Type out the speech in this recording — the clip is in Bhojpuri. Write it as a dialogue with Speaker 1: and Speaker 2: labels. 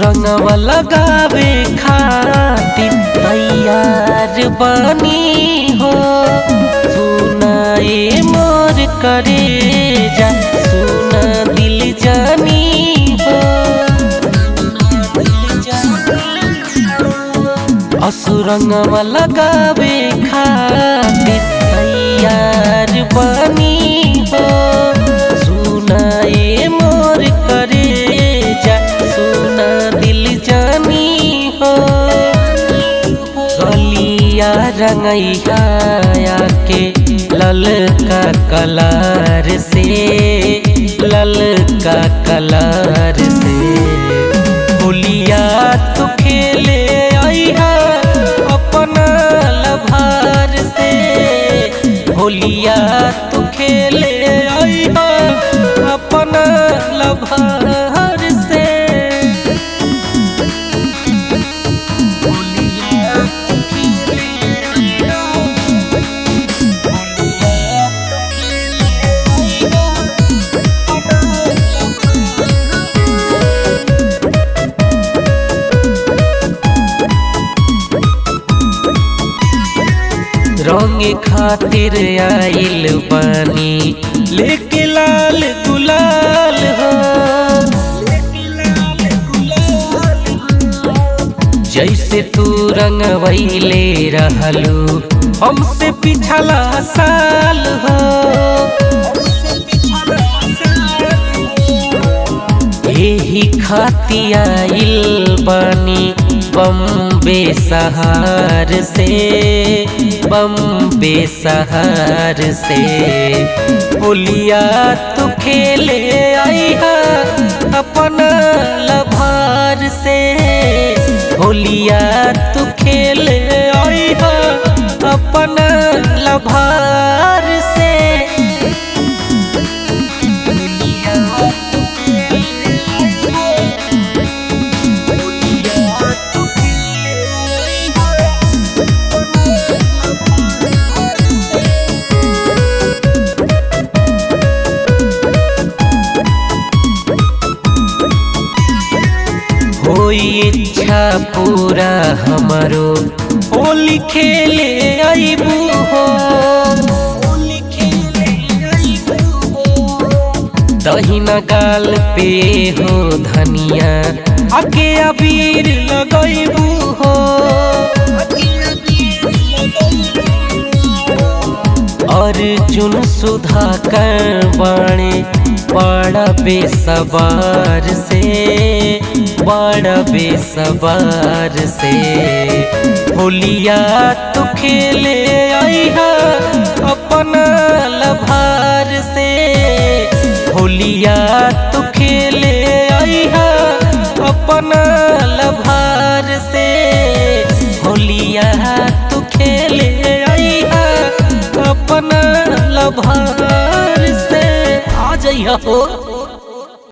Speaker 1: असुरंगवा लगावे खातिर तैयार बनी हो। सुनाए मोर करे जा सुना दिल जानी हो। असुरंगवा लगावे खातिर तैयार बनी हो। सुनाए मोर करे जा सुना दिल जानी हो। गलिया रंगैया के ललका कलर से ललका कलर से होलिया तो खेले आइहा अपना लभार से। होलिया तो खेले आइहा अपना लभार से। रंग खातिर आइल बानी लेके लाल गुलाल हो। जैसे तू रंगवैले रहलू हमसे पिछला साल हो। यही खातिर आइल बानी बम्बे शहर से बम्बे शहर से। होलिया तो खेले आइहा अपना लभार से। होलिया तो खेले आइहा अपना लभार से। इच्छा पूरा हमारो होली खेले आइबू हो। दहिना गाल पे हो धनिया आके अबीर लगाइबू हो। अर्जुन सुधाकर बाणे बड़ा बेसबार से बड़ा बेसबार से। होलिया तो खेले आइहा अपना लभार से। होलिया तो खेले आइहा अपना लभार से। होलिया तो खेले आइहा अपना लभार से। आ जाइया हो।